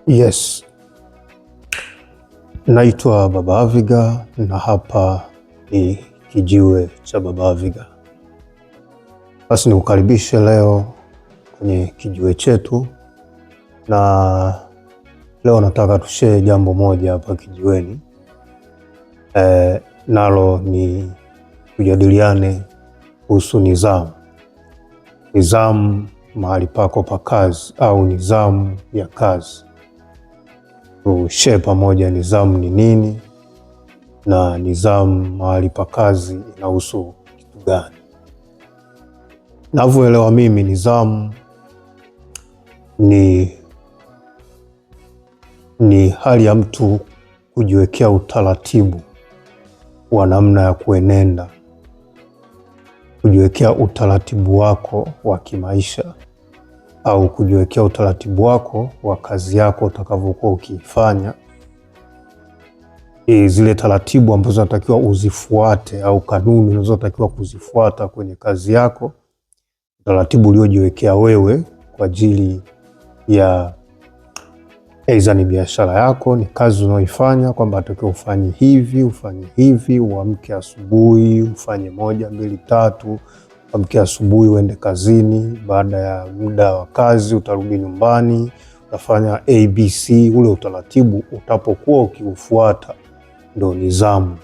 Yes, naitwa Baba Aviga na hapa ni Kijiwe cha Baba Aviga. Basi nikukaribishe leo kwenye kijiwe chetu, na leo nataka tushare jambo moja hapa kijiweni. Nalo ni kujadiliane kuhusu nidhamu. Nidhamu mahali pako pa kazi au nidhamu ya kazi. Tushare pamoja nidhamu ni nini na nidhamu mahali pa kazi inahusu kitu gani. Navyoelewa mimi, nidhamu ni hali ya mtu kujiwekea utaratibu wa namna ya kuenenda, kujiwekea utaratibu wako wa kimaisha au kujiwekea utaratibu wako wa kazi yako utakavyokuwa ukiifanya. Zile taratibu ambazo unatakiwa uzifuate au kanuni unazotakiwa kuzifuata kwenye kazi yako, utaratibu uliojiwekea wewe kwa ajili ya aidha ni biashara yako, ni kazi unaoifanya, kwamba unatakiwa ufanye hivi, uamke asubuhi ufanye 1, 2, 3. Uamke asubuhi uende kazini, baada ya muda wa kazi utarudi nyumbani, utafanya ABC. Ule utaratibu utapokuwa ukiufuata ndio nidhamu.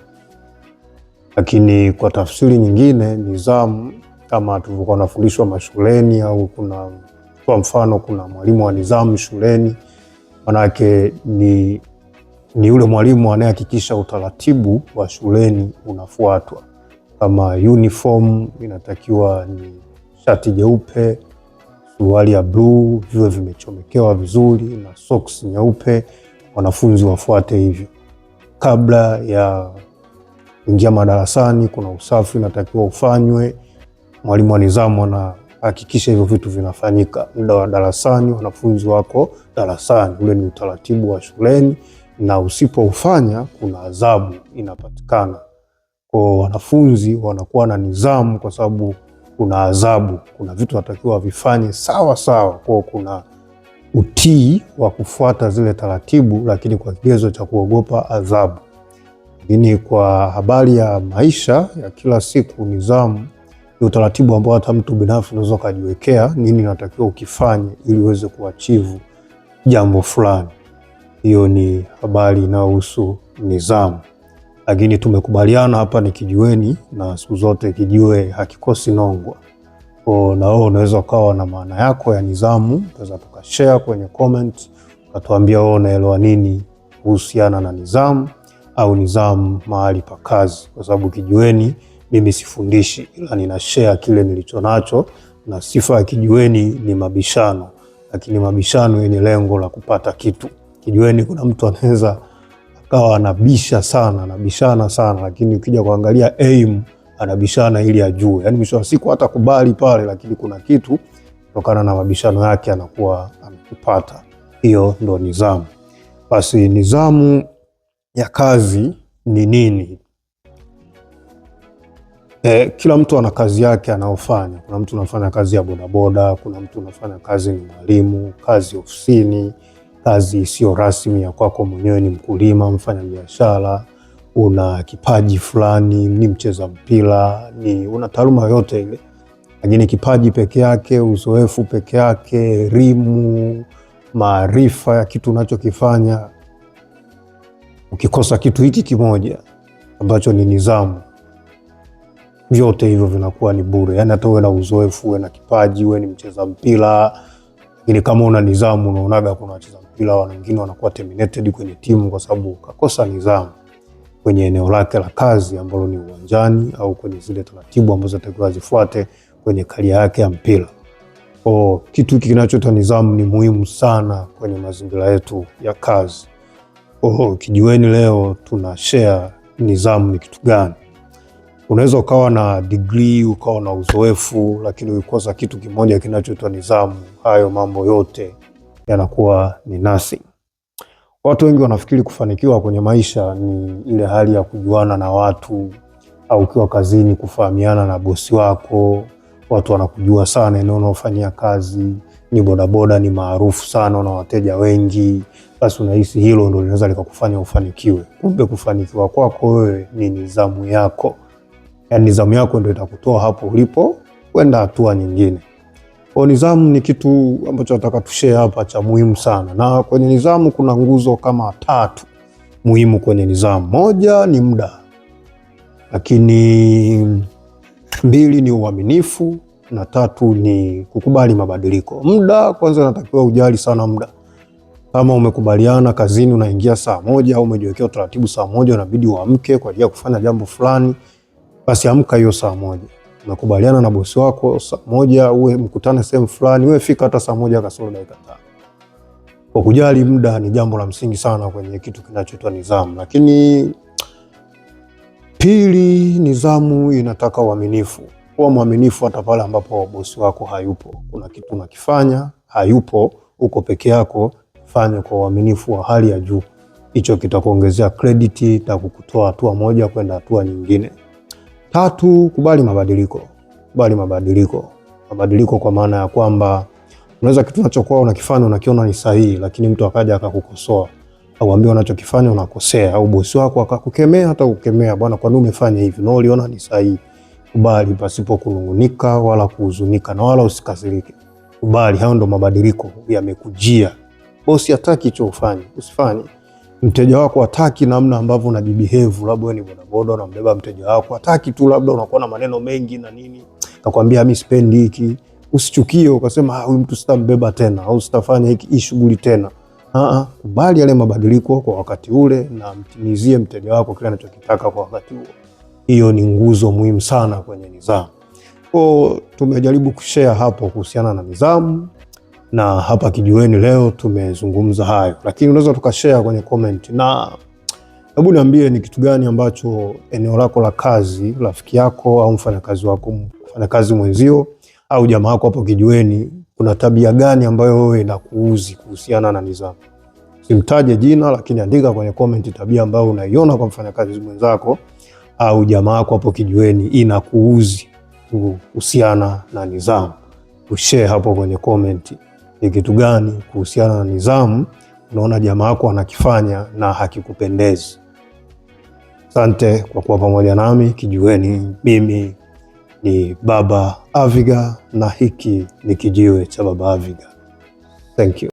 Lakini kwa tafsiri nyingine, nidhamu kama tulivyokuwa tunafundishwa mashuleni, au kwa mfano kuna mwalimu wa nidhamu shuleni, manake ni yule mwalimu anayehakikisha utaratibu wa shuleni unafuatwa. Kama uniform inatakiwa ni shati jeupe, suruali ya blue, viwe vimechomekewa vizuri na socks nyeupe, wanafunzi wafuate hivyo. Kabla ya kuingia madarasani kuna usafi unatakiwa ufanywe. Mwalimu wa nidhamu anahakikisha hivyo vitu vinafanyika. Muda wa darasani wanafunzi wako darasani, ule ni utaratibu wa shuleni, na usipoufanya kuna adhabu inapatikana. Kwa wanafunzi wanakuwa na nidhamu kwa sababu kuna adhabu, kuna vitu watakiwa vifanye sawa sawa. Kwa kuna utii wa kufuata zile taratibu, lakini kwa kigezo cha kuogopa adhabu. Lakini kwa habari ya maisha ya kila siku, nidhamu ni utaratibu ambao hata mtu binafsi unaweza kujiwekea nini natakiwa ukifanye ili uweze kuachieve jambo fulani. Hiyo ni habari inayohusu nidhamu. Lakini tumekubaliana hapa ni kijiweni, na siku zote kijiwe hakikosi nongwa. Na wewe unaweza ukawa na maana yako ya nidhamu, unaweza tukashare kwenye comment, ukatuambia wewe unaelewa nini kuhusiana na nidhamu au nidhamu mahali pa kazi. Kwa sababu kijiweni mimi sifundishi, ila nina share kile nilicho nacho, na sifa ya kijiweni ni mabishano, lakini mabishano yenye lengo la kupata kitu. Kijiweni kuna mtu anaweza akawa anabishana sana, lakini ukija kuangalia aim anabishana ili ajue. Yaani mwisho wa siku hata kubali pale, lakini kuna kitu kutokana na mabishano yake anakuwa amekipata. Hiyo ndo nidhamu. Basi nidhamu ya kazi ni nini? Kila mtu ana kazi yake anaofanya. Kuna mtu anafanya kazi ya bodaboda, kuna mtu anafanya kazi ni mwalimu, kazi ofisini, kazi isiyo rasmi ya kwako mwenyewe ni mkulima, mfanya biashara, una kipaji fulani, ni mcheza mpira, una taaluma yote ile. Lakini kipaji peke yake, uzoefu peke yake, elimu, maarifa ya kitu unachokifanya, ukikosa kitu hiki kimoja ambacho ni nidhamu, vyote hivyo vinakuwa ni bure. Yaani hata uwe na uzoefu, uwe na kipaji, uwe ni mcheza mpira, lakini kama una nidhamu, unaonaga kuna wacheza mpira wengine wanakuwa terminated kwenye timu kwa sababu kakosa nidhamu kwenye eneo lake la kazi ambalo ni uwanjani, au kwenye zile taratibu ambazo atakiwa zifuate kwenye karia yake ya mpira. Kwa kitu hiki kinachoitwa nidhamu ni muhimu sana kwenye mazingira yetu ya kazi. Kijiweni leo tuna share nidhamu ni kitu gani. Unaweza ukawa na degree, ukawa na uzoefu, lakini ukikosa kitu kimoja kinachoitwa nidhamu, hayo mambo yote yanakuwa ni nothing. Watu wengi wanafikiri kufanikiwa kwenye maisha ni ile hali ya kujuana na watu, au ukiwa kazini kufahamiana na bosi wako, watu wanakujua sana eneo unaofanyia kazi, ni bodaboda, ni maarufu sana na wateja wengi, basi unahisi hilo ndio linaweza likakufanya ufanikiwe. Kumbe kufanikiwa kwako wewe ni nidhamu yako. Yaani nidhamu yako ndio itakutoa hapo ulipo kwenda hatua nyingine. Kwa nidhamu ni kitu ambacho nataka tushare hapa cha muhimu sana. Na kwenye nidhamu kuna nguzo kama 3 muhimu kwenye nidhamu. 1 ni muda. Lakini 2 ni uaminifu na 3 ni kukubali mabadiliko. Muda kwanza natakiwa ujali sana muda. Kama umekubaliana kazini unaingia saa 1 au umejiwekea utaratibu saa 1 unabidi uamke kwa ajili ya kufanya jambo fulani, basi amka hiyo saa 1. Umekubaliana na bosi wako saa 1 uwe mkutane sehemu fulani, wewe fika hata saa 1 kasoro dakika 5. Kwa kujali muda ni jambo la msingi sana kwenye kitu kinachoitwa nidhamu. Lakini pili, nidhamu inataka uaminifu. Kuwa mwaminifu hata pale ambapo bosi wako hayupo. Kuna kitu unakifanya, hayupo, uko peke yako, fanya kwa uaminifu wa hali ya juu. Hicho kitakuongezea credit, itakukutoa hatua moja kwenda hatua nyingine. 3, kubali mabadiliko. Kubali mabadiliko. Mabadiliko kwa maana ya kwamba unaweza kitu unachokuwa unakifanya unakiona ni sahihi, lakini mtu akaja akakukosoa au ambia unachokifanya unakosea, au bosi wako akakukemea, hata ukemea, bwana kwa nini umefanya hivi? Na uliona ni sahihi. Kubali pasipo kunungunika wala kuhuzunika, na wala usikasirike. Kubali, hayo ndo mabadiliko yamekujia. Bosi hataki hicho ufanye, usifanye. Mteja wako hataki namna ambavyo unajibehave, labda wewe ni bodaboda unambeba mteja wako, hataki tu labda unakuwa na maneno mengi na nini, nakwambia mimi sipendi hiki. Usichukie ukasema huyu mtu sitambeba tena au sitafanya hii shughuli tena. Kubali yale mabadiliko kwa wakati ule na mtimizie mteja wako kile anachokitaka kwa wakati huo. Hiyo ni nguzo muhimu sana kwenye nidhamu. Kwa tumejaribu kushare hapo kuhusiana na nidhamu, na hapa Kijiweni leo tumezungumza hayo, lakini unaweza tukashare kwenye comment, na hebu niambie ni kitu gani ambacho eneo lako la kazi, rafiki yako au mfanyakazi wako, mfanyakazi mwenzio au jamaa wako hapo Kijiweni, kuna tabia gani ambayo wewe inakuuzi kuhusiana na nidhamu? Simtaje jina, lakini andika kwenye comment tabia ambayo unaiona kwa mfanyakazi mwenzako au jamaa wako hapo Kijiweni inakuuzi kuhusiana na nidhamu. Ushare hapo kwenye comment. Ni kitu gani kuhusiana na nidhamu unaona jamaa wako anakifanya na hakikupendezi? Asante kwa kuwa pamoja nami Kijiweni. Mimi ni Baba Aviga na hiki ni Kijiwe cha Baba Aviga. Thank you.